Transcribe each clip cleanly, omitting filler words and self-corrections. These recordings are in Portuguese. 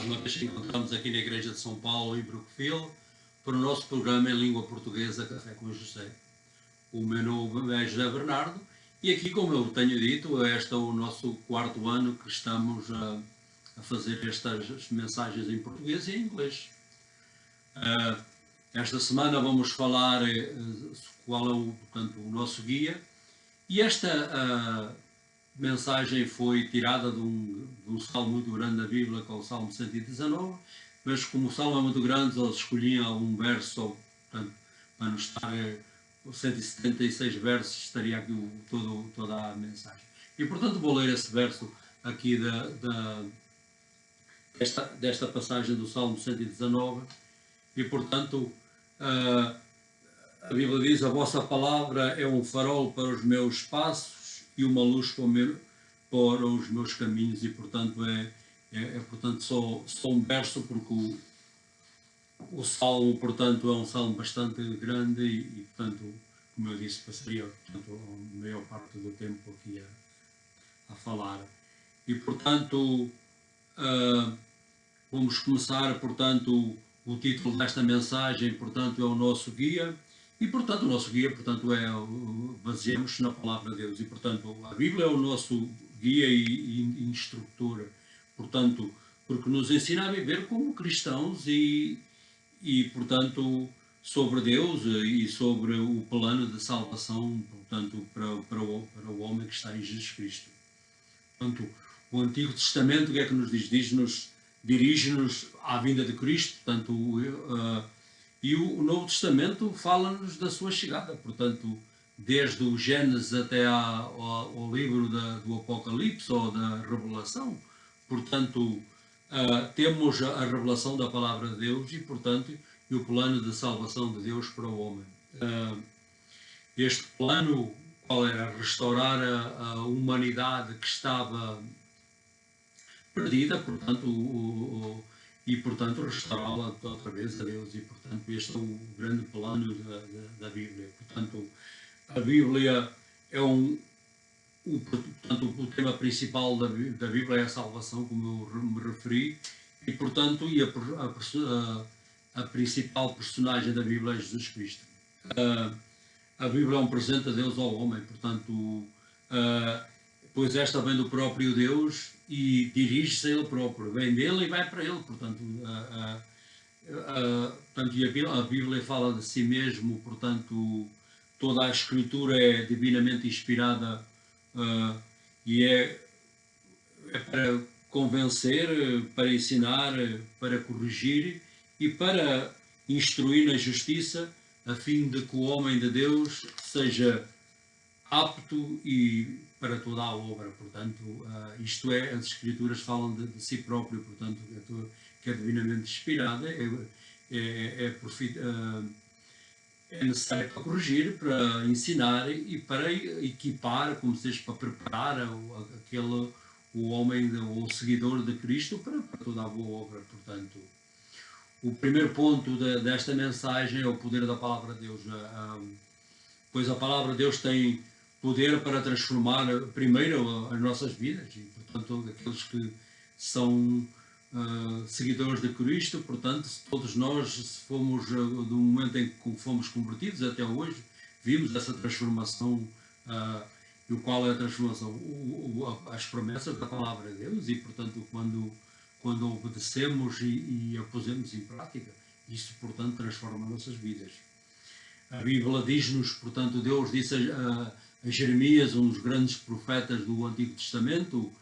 uma vez que encontramos aqui na Igreja de São Paulo, em Brookfield, para o nosso programa em língua portuguesa Café com José. O meu nome é José Bernardo e aqui, como eu tenho dito, este é o nosso quarto ano que estamos a fazer estas mensagens em português e em inglês. Esta semana vamos falar qual é o nosso guia, e esta mensagem foi tirada de um salmo muito grande da Bíblia, que é o Salmo 119, mas como o salmo é muito grande, eles escolhiam um verso só, portanto, para não estar 176 versos, estaria aqui toda a mensagem. E portanto vou ler esse verso aqui desta passagem do Salmo 119, e portanto a Bíblia diz: a vossa palavra é um farol para os meus passos e uma luz para os meus caminhos. E portanto portanto só um verso, porque o salmo, portanto, é um salmo bastante grande e portanto, como eu disse, passaria, portanto, a maior parte do tempo aqui a falar. E portanto vamos começar. Portanto, o título desta mensagem, portanto, é o nosso guia. E, portanto, o nosso guia, portanto, baseamos na palavra de Deus. E, portanto, a Bíblia é o nosso guia e instrutor, portanto, porque nos ensina a viver como cristãos e portanto, sobre Deus e sobre o plano de salvação, portanto, para o homem que está em Jesus Cristo. Portanto, o Antigo Testamento, o que é que nos diz? Dirige-nos à vinda de Cristo, portanto, e o Novo Testamento fala-nos da sua chegada, portanto, desde o Gênesis até ao livro do Apocalipse ou da Revelação. Portanto, temos a revelação da palavra de Deus e, portanto, e o plano de salvação de Deus para o homem. Este plano, qual era? Restaurar a humanidade que estava perdida, portanto, e portanto restaurá-la outra vez a Deus. E portanto este é o grande plano da Bíblia. Portanto, a Bíblia é portanto, o tema principal da Bíblia é a salvação, como eu me referi, e portanto a principal personagem da Bíblia é Jesus Cristo. A Bíblia é um presente de Deus ao homem, portanto, pois esta vem do próprio Deus e dirige-se a Ele próprio, vem dele e vai para Ele, portanto, a Bíblia fala de si mesmo, portanto, toda a Escritura é divinamente inspirada e é para convencer, para ensinar, para corrigir e para instruir na justiça, a fim de que o homem de Deus seja apto e para toda a obra. Portanto, isto é, as Escrituras falam de si próprio, portanto, que é divinamente inspirada, é necessário para corrigir, para ensinar e para equipar, como se diz, para preparar o homem, o seguidor de Cristo para toda a boa obra. Portanto, o primeiro ponto desta mensagem é o poder da palavra de Deus, pois a palavra de Deus tem poder para transformar primeiro as nossas vidas e, portanto, aqueles que são seguidores de Cristo, portanto, todos nós, se fomos do momento em que fomos convertidos até hoje, vimos essa transformação. E o qual é a transformação? As promessas da palavra de Deus e, portanto, quando obedecemos e a pusemos em prática, isso, portanto, transforma nossas vidas. A Bíblia diz-nos, portanto, Deus disse a Jeremias, um dos grandes profetas do Antigo Testamento: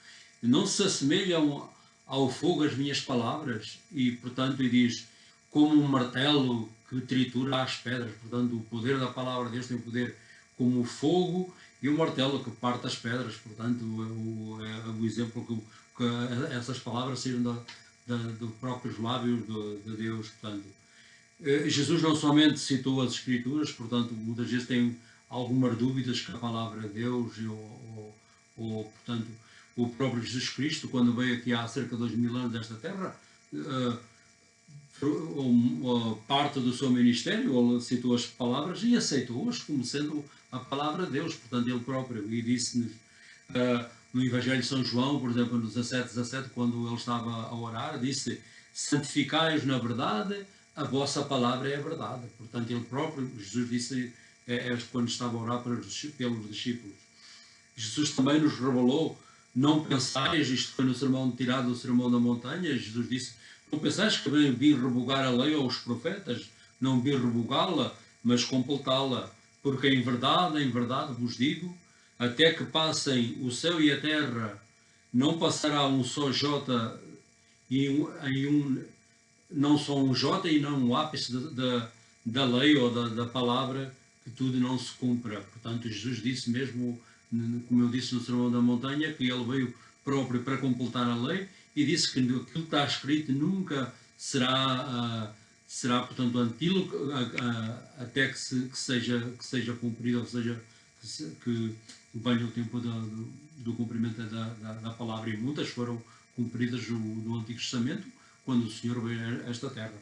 não se assemelham ao fogo as minhas palavras, e portanto e diz, como um martelo que tritura as pedras. Portanto, o poder da palavra de Deus tem o poder como o fogo e o martelo que parte as pedras. Portanto, é o exemplo que essas palavras saíram dos próprios lábios de Deus. Portanto, Jesus não somente citou as Escrituras, portanto, muitas vezes tem algumas dúvidas que a palavra de Deus portanto, o próprio Jesus Cristo, quando veio aqui há cerca de 2000 anos desta terra, parte do seu ministério, ele citou as palavras e aceitou-as como sendo a palavra de Deus, portanto, ele próprio, e disse-nos no Evangelho de São João, por exemplo, no 17:17, quando ele estava a orar, disse: santificai-os na verdade, a vossa palavra é a verdade. Portanto, ele próprio, Jesus disse, quando estava a orar pelos discípulos, Jesus também nos revelou, não pensais, isto foi no sermão tirado do Sermão da Montanha, Jesus disse, não pensais que vim revogar a lei ou os profetas, não vim revogá-la, mas completá-la, porque em verdade vos digo, até que passem o céu e a terra, não passará um só jota não só um jota e não um ápice da lei ou da palavra, que tudo não se cumpra. Portanto, Jesus disse mesmo, como eu disse no Sermão da Montanha, que ele veio próprio para completar a lei e disse que aquilo que está escrito nunca será portanto, antílogo até que seja cumprido, ou seja, que venha o tempo do cumprimento da palavra. E muitas foram cumpridas no Antigo Testamento, quando o Senhor veio a esta terra.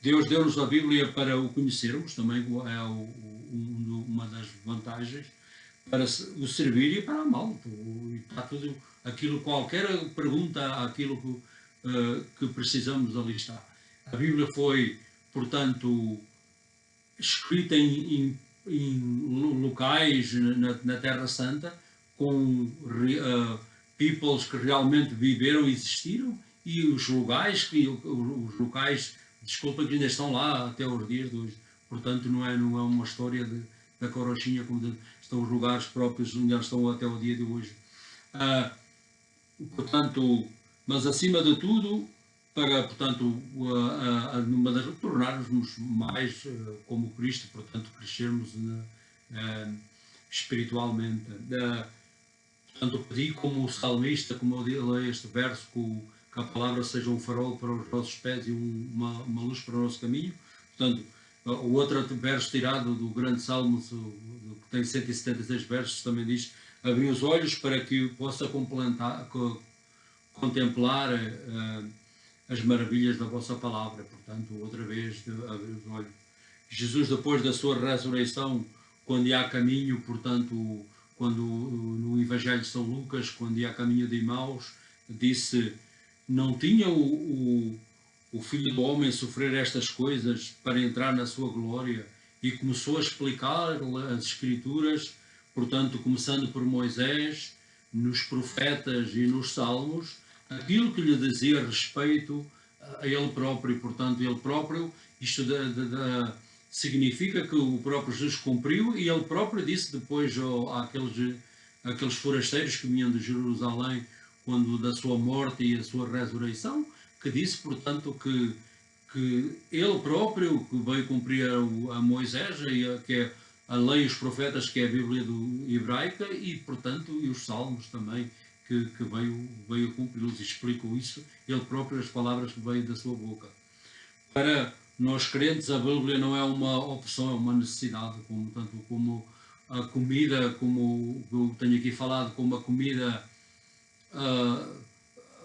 Deus deu-nos a Bíblia para o conhecermos, também é uma das vantagens, para o servir e para amá-lo. Está tudo aquilo, qualquer pergunta, aquilo que precisamos, ali está. A Bíblia foi, portanto, escrita em locais na Terra Santa, com peoples que realmente viveram e existiram, e os locais, desculpa, que ainda estão lá até os dias de hoje. Portanto, não é uma história da carochinha, como estão os lugares próprios onde eles estão até o dia de hoje. Portanto, mas acima de tudo, para, portanto, tornarmos mais como Cristo, portanto, crescermos espiritualmente. Portanto, pedi como o salmista, como eu leio este verso, que a palavra seja um farol para os nossos pés e uma luz para o nosso caminho. Portanto, o outro verso tirado do grande Salmo, que tem 176 versos, também diz: abri os olhos para que possa contemplar as maravilhas da vossa palavra. Portanto, outra vez, abrir os olhos. Jesus, depois da sua ressurreição, quando ia a caminho, portanto, quando no Evangelho de São Lucas, quando ia a caminho de Emaús, disse: não tinha o Filho do Homem sofrer estas coisas para entrar na sua glória? E começou a explicar as Escrituras, portanto, começando por Moisés, nos profetas e nos salmos, aquilo que lhe dizia respeito a ele próprio. Portanto, ele próprio, isto significa que o próprio Jesus cumpriu, e ele próprio disse depois àqueles forasteiros que vinham de Jerusalém, quando da sua morte e a sua ressurreição, que disse, portanto, que ele próprio, que veio cumprir a Moisés, que é a lei e os profetas, que é a Bíblia hebraica, e, portanto, e os salmos também, que veio cumpri-los, e explicou isso, ele próprio, as palavras que veio da sua boca. Para nós crentes, a Bíblia não é uma opção, é uma necessidade, tanto como a comida, como eu tenho aqui falado, como a comida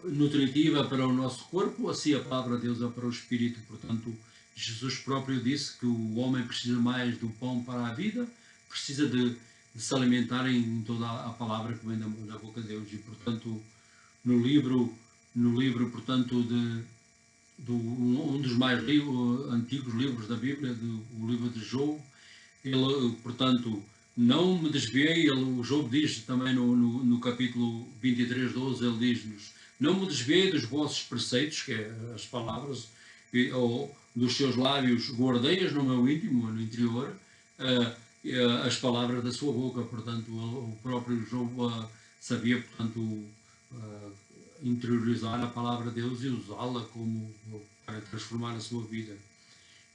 nutritiva para o nosso corpo, assim a palavra de Deus é para o espírito. Portanto, Jesus próprio disse que o homem precisa mais do pão para a vida, precisa de se alimentar em toda a palavra que vem da boca de Deus. E, portanto, no livro portanto, um dos mais antigos livros da Bíblia, o livro de Job, ele, portanto, não me desviei, o Job diz também no capítulo 23, 12, ele diz-nos: não me desviei dos vossos preceitos, que é as palavras, ou dos seus lábios guardei-as no meu íntimo, no interior, as palavras da sua boca. Portanto, o próprio Job sabia, portanto, interiorizar a palavra de Deus e usá-la para transformar a sua vida.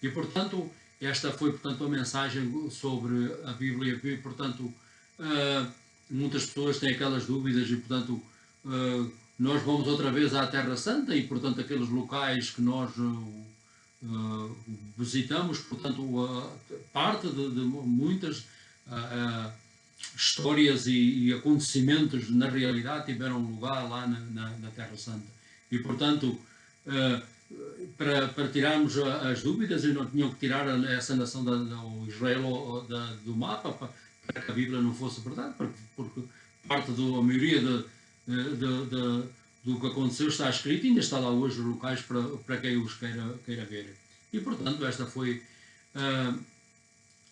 E, portanto, esta foi, portanto, a mensagem sobre a Bíblia. E, portanto, muitas pessoas têm aquelas dúvidas e, portanto, nós vamos outra vez à Terra Santa e, portanto, aqueles locais que nós visitamos, portanto, parte de muitas histórias e acontecimentos, na realidade, tiveram lugar lá na Terra Santa. E, portanto, para tirarmos as dúvidas, e não tinham que tirar essa nação do Israel do mapa, para que a Bíblia não fosse verdade, porque parte da maioria do que aconteceu está escrito e ainda está lá hoje os locais para quem os queira ver. E, portanto, esta foi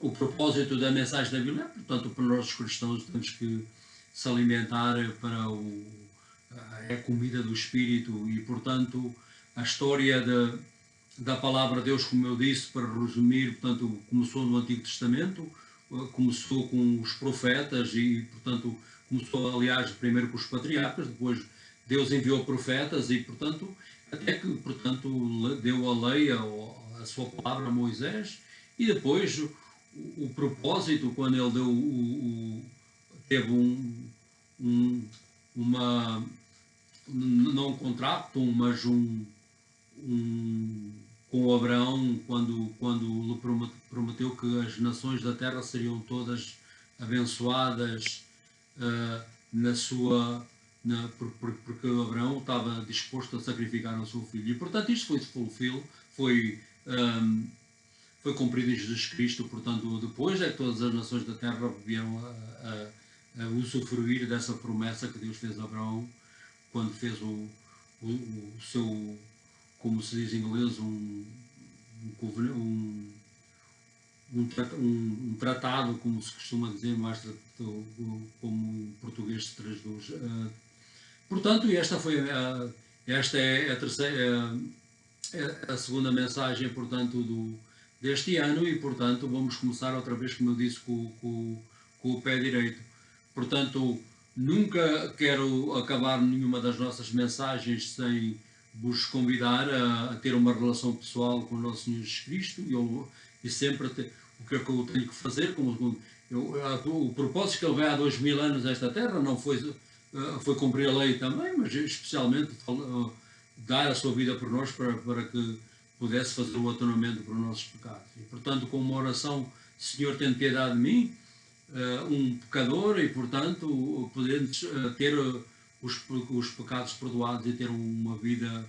o propósito da mensagem da Bíblia. Portanto, para nós os cristãos temos que se alimentar para a comida do Espírito e, portanto, a história da palavra de Deus, como eu disse, para resumir, portanto, começou no Antigo Testamento, começou com os profetas e, portanto, começou, aliás, primeiro com os patriarcas, depois Deus enviou profetas e, portanto, até que, portanto, deu a lei, a sua palavra a Moisés, e depois o propósito, quando ele deu teve uma, não um contrato, mas com Abraão, quando lhe prometeu que as nações da terra seriam todas abençoadas na sua... porque Abraão estava disposto a sacrificar o seu filho. E, portanto, isto foi fulfilled, foi cumprido em Jesus Cristo. Portanto, depois é que todas as nações da terra vieram a usufruir dessa promessa que Deus fez a Abraão quando fez o seu, como se diz em inglês, um tratado, como se costuma dizer, mais como em português se traduz. Portanto, esta é a terceira, a segunda mensagem, portanto, deste ano, e, portanto, vamos começar outra vez, como eu disse, com o pé direito. Portanto, nunca quero acabar nenhuma das nossas mensagens sem vos convidar a ter uma relação pessoal com o nosso Senhor Jesus Cristo e sempre o que é que eu tenho que fazer. O propósito que ele veio há 2000 anos a esta terra não foi cumprir a lei também, mas especialmente dar a sua vida por nós para que pudesse fazer o atonamento para os nossos pecados. E, portanto, com uma oração, Senhor, tem piedade de mim, um pecador, e, portanto, podemos ter os pecados perdoados e ter uma vida,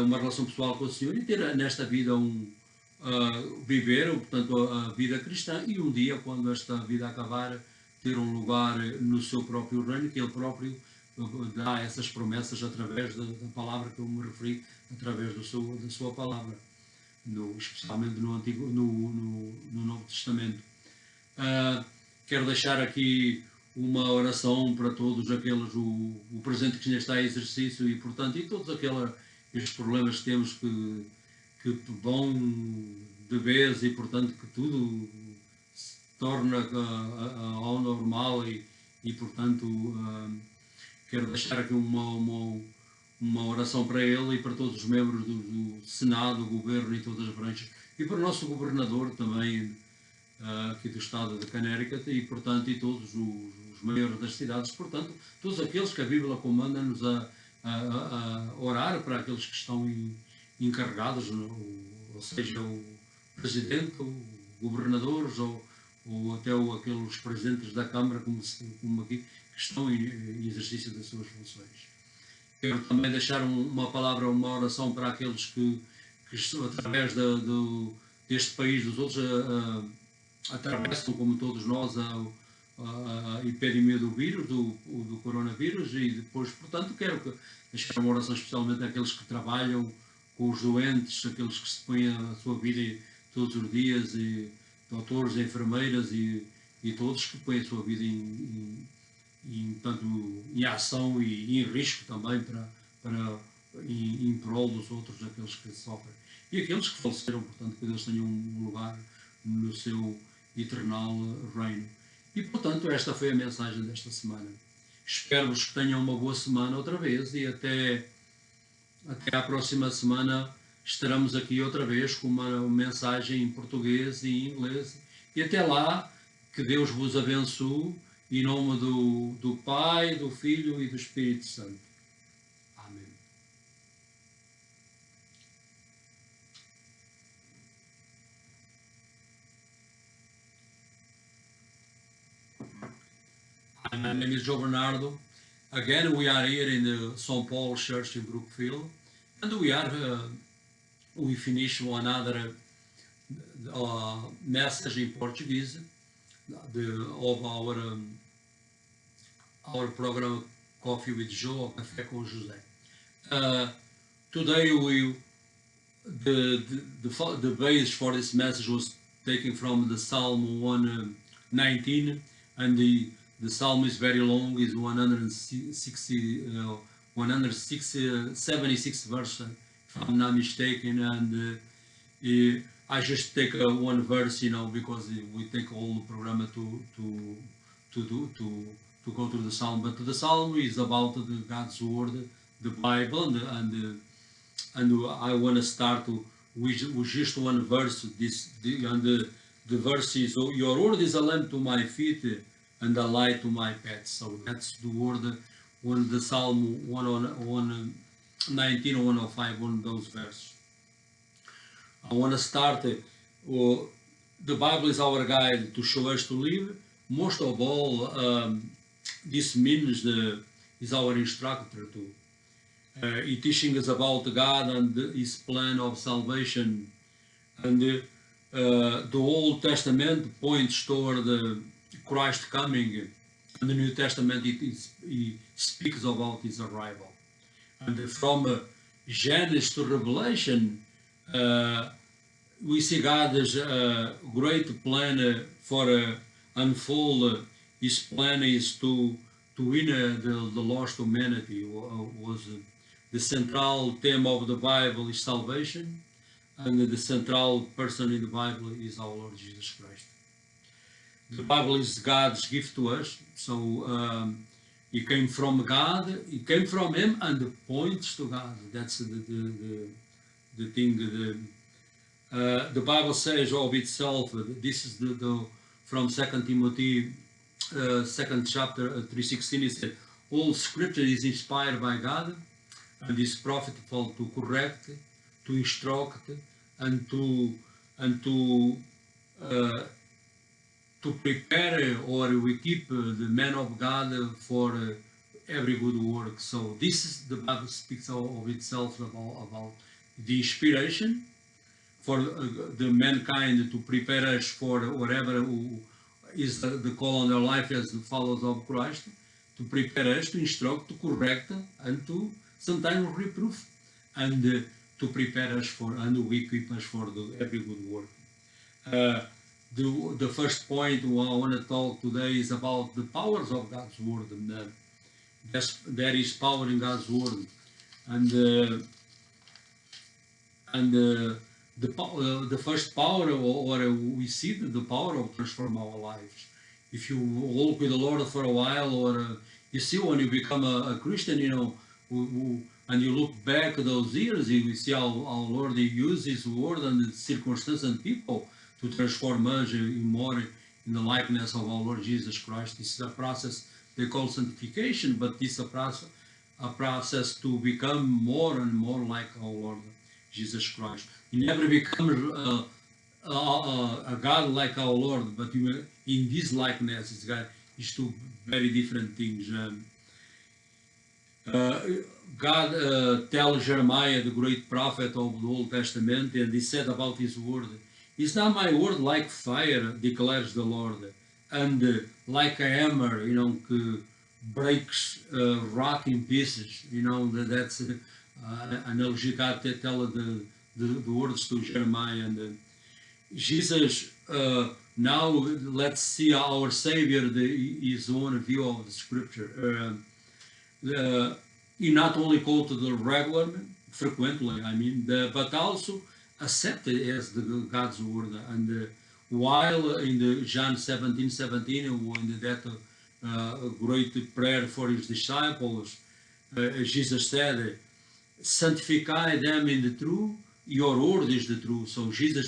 uma relação pessoal com o Senhor, e ter nesta vida viver, portanto, a vida cristã, e um dia, quando esta vida acabar, ter um lugar no seu próprio reino, que ele próprio dá essas promessas através da palavra que eu me referi, através da sua palavra, especialmente no Novo Testamento. Quero deixar aqui uma oração para todos aqueles, o presente que ainda está em exercício, e, portanto, e todos estes problemas que temos que vão de vez, e, portanto, que tudo se torna ao normal, e portanto, quero deixar aqui uma oração para ele e para todos os membros do Senado, do Governo e todas as branches, e para o nosso Governador também, aqui do Estado de Connecticut, e, portanto, e todos os maiores das cidades, portanto, todos aqueles que a Bíblia comanda-nos a orar para aqueles que estão encarregados, ou seja, o Presidente, o Governadores, ou até aqueles Presidentes da Câmara, como aqui, que estão em exercício das suas funções. Quero também deixar uma palavra, uma oração para aqueles que através deste país, dos outros, atravessam, como todos nós, a epidemia do vírus, do coronavírus, e depois, portanto, quero deixar uma oração especialmente àqueles que trabalham com os doentes, aqueles que se põem a sua vida todos os dias, e doutores, enfermeiras e todos que põem a sua vida em ação e em risco também em prol dos outros, aqueles que sofrem. E aqueles que faleceram, portanto, que Deus tenha um lugar no seu eternal reino. E, portanto, esta foi a mensagem desta semana. Espero-vos que tenham uma boa semana outra vez, e até à próxima semana estaremos aqui outra vez com uma mensagem em português e em inglês. E até lá, que Deus vos abençoe, em nome do Pai, do Filho e do Espírito Santo. Amém. My name is Joe Bernardo. Again, we are here in the St. Paul Church in Brookfield, and we finish another message in Portuguese of our program Coffee with Joe ou Café com José. Today the base for this message was taken from the Psalm 119, and the psalm is very long, is 176 verse, if I'm not mistaken, and I just take one verse, because we take all the program to go through the psalm. But the psalm is about God's word, the Bible, and I want to start with just one verse. The verse is, "Your word is a lamp to my feet and a light to my path." So that's the word on the Psalm 119 or 105, one of those verses. I want to start. The Bible is our guide to show us to live. Most of all, this means is our instructor too. It teaching us about God and His plan of salvation, and the Old Testament points toward Christ coming, and the New Testament it speaks about His arrival. And from Genesis to Revelation, we see God's great plan for unfold. His plan is to win the lost humanity. Was the central theme of the Bible is salvation, and the central person in the Bible is our Lord Jesus Christ. The Bible is God's gift to us, so it came from God, it came from Him, and it points to God. That's the thing. The Bible says of itself. This is from 2 Timothy, 2nd chapter 3:16. It said, "All Scripture is inspired by God and is profitable to correct, to instruct, and to prepare, or we keep the man of God for every good work." So this is the Bible speaks of itself about the inspiration for the mankind to prepare us for whatever is the call on their life as the followers of Christ, to prepare us, to instruct, to correct, and to sometimes reproof, and to prepare us for, and to equip us for every good work. The first point I want to talk today is about the powers of God's word, and there is power in God's word, and the first power, or we see the power of transform our lives. If you walk with the Lord for a while, or you see when you become a Christian, and you look back those years, you see how our Lord uses His word and the circumstances and people to transform us more in the likeness of our Lord Jesus Christ. This is a process they call sanctification, but this is a process to become more and more like our Lord Jesus Christ. You never become a God like our Lord, but in this likeness, it's two very different things. God tells Jeremiah, the great prophet of the Old Testament, and he said about his word, "Is not my word like fire, declares the Lord, and like a hammer, breaks rock in pieces." That's analogy God tell the words to Jeremiah. And Jesus, now let's see our Savior, his own view of the Scripture. He not only quoted the frequently, but also accepted as God's word. And while in the John 17:17, when that great prayer for his disciples, Jesus said, "Sanctify them in the truth. Your word is the truth." So Jesus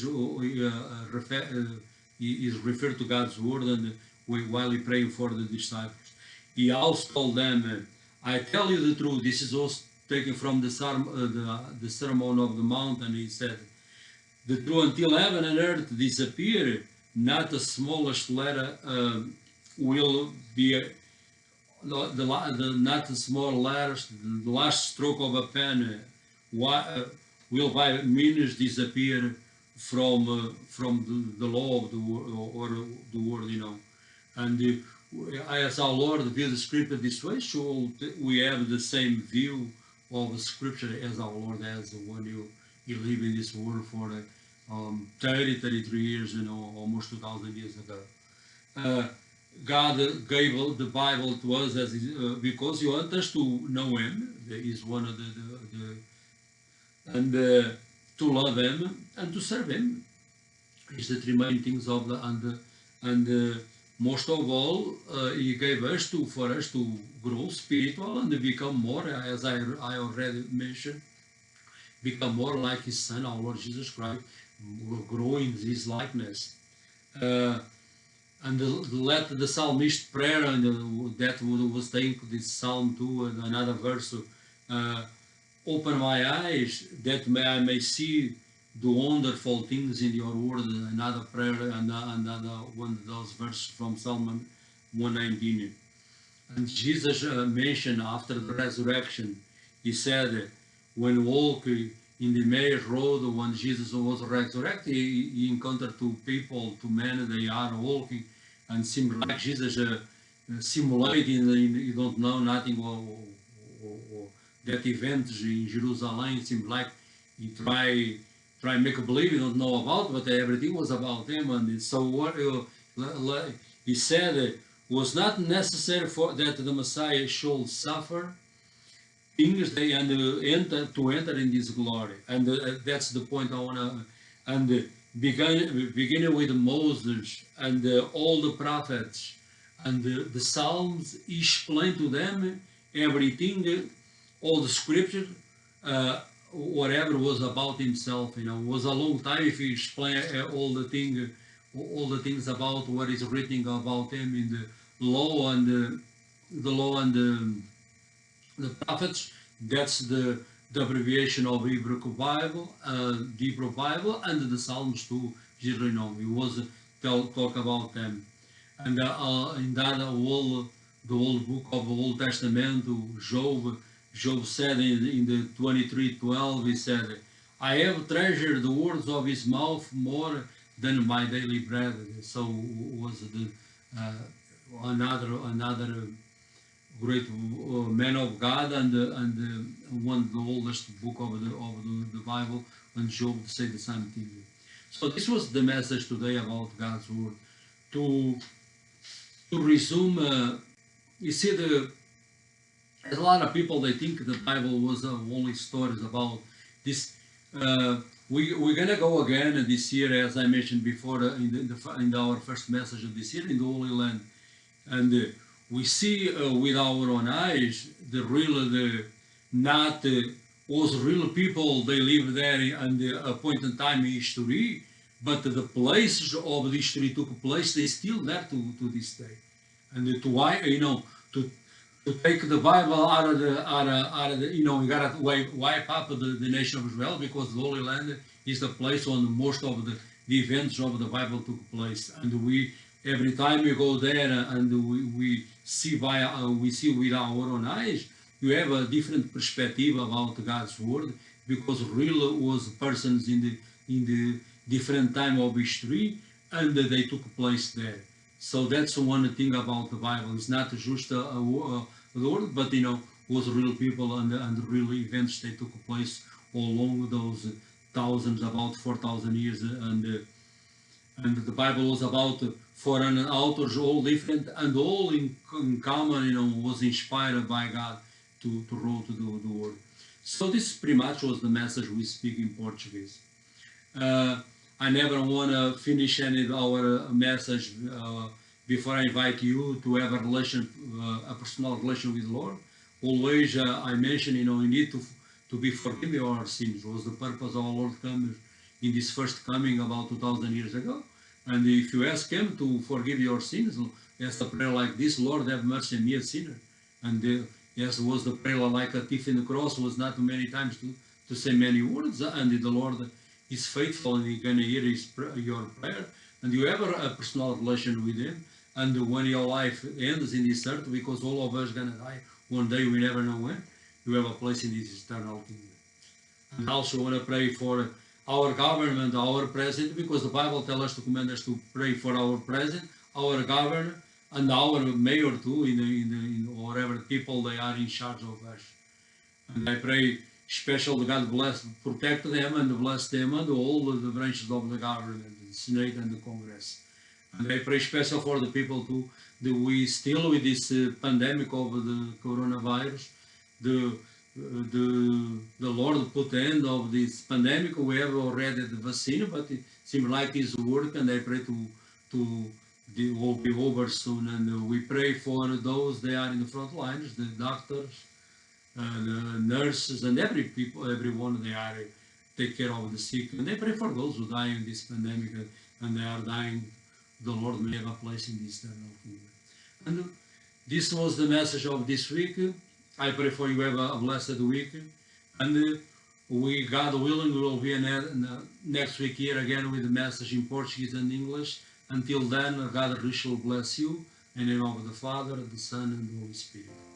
is referred to God's word, and while he praying for the disciples, he also told them, "I tell you the truth." This is also taken from the Sermon of the Mount, and he said, "The truth, until heaven and earth disappear, not the smallest letter will be." Not the small letters, the last stroke of a pen will by minutes disappear from the law of the word, or the word, and as our Lord views the scripture this way, should we have the same view of the scripture as our Lord has when you live in this world for 33 years, almost 2,000 years ago. God gave the Bible to us because He wants us to know Him. Is one of to love Him and to serve Him. Is the three main things of most of all, He gave us for us to grow spiritual and become more, as I already mentioned, become more like His Son, our Lord Jesus Christ, grow in His likeness. And let the psalmist prayer, and that was taken this Psalm 2 and another verse, open my eyes that I may see the wonderful things in your word. Another prayer, and another one of those verses from Psalm 119. And Jesus mentioned after the resurrection, He said, when walking in the Emmaus road, when Jesus was resurrected, he encountered two men, they are walking, and seemed like Jesus simulating, you don't know nothing, or that event in Jerusalem, seemed like he try make a believe, you don't know about, but everything was about Him. And so what He said, it was not necessary for that the Messiah should suffer things to enter in this glory. And that's the point I want to, and beginning with Moses and all the prophets and the Psalms, He explained to them everything, all the scripture, whatever was about Himself. It was a long time if He explained all the things about what is written about Him in the law and the prophets. That's the abbreviation of Hebrew Bible, and the Psalms too. Generally known. It was talk about them, and in that the whole book of the Old Testament, Job said in the 23:12, he said, "I have treasured the words of His mouth more than my daily bread." So was another great man of God, and one of the oldest book of the Bible, when Job said the same thing. So this was the message today about God's word. To resume, you see, a lot of people, they think the Bible was only stories about this. We're gonna go again this year, as I mentioned before, in our first message of this year, in the Holy Land, and we see with our own eyes was real people. They live there and a point in time in history, but the places of the history took place, they still there to this day. And to take the Bible out of the we gotta wipe up the nation of Israel, because the Holy Land is the place where most of the events of the Bible took place. And every time we go there and we see with our own eyes, you have a different perspective about God's word, because real was persons in the different time of history, and they took place there. So that's one thing about the Bible. It's not just a word, but was real people and real events that took place all along those thousands, about 4,000 years, and the Bible was about foreign authors, all different and all in common, was inspired by God to write the word. So this pretty much was the message we speak in Portuguese. I never want to finish our message before I invite you to have a personal relation with the Lord. Always I mention, you need to be forgiven our sins. Was the purpose of our Lord coming in this first coming about 2,000 years ago. And if you ask Him to forgive your sins, ask a prayer like this: Lord, have mercy on me, a sinner. And yes, was the prayer like a thief in the cross, was not too many times to say many words, and the Lord is faithful, and He can hear your prayer, and you have a personal relation with Him. And when your life ends in this earth, because all of us are going to die one day, we never know when, you have a place in this eternal kingdom. And also want to pray for our government, our president, because the Bible tells us to command us to pray for our president, our governor, and our mayor too, in whatever people they are in charge of us. And I pray special God bless, protect them and bless them and all the branches of the government, the Senate and the Congress. And I pray special for the people too, that we still with this pandemic of the coronavirus, the the Lord put the end of this pandemic. We have already the vaccine, but it seems like it's work, and I pray to it will be over soon. And we pray for those that are in the front lines, the doctors, the nurses, and everyone they are take care of the sick. And I pray for those who die in this pandemic, and they are dying. The Lord may have a place in this eternal kingdom. And this was the message of this week. I pray for you have a blessed week. And we, God willing, will be next week here again with the message in Portuguese and English. Until then, God richly bless you. In the name of the Father, the Son, and the Holy Spirit.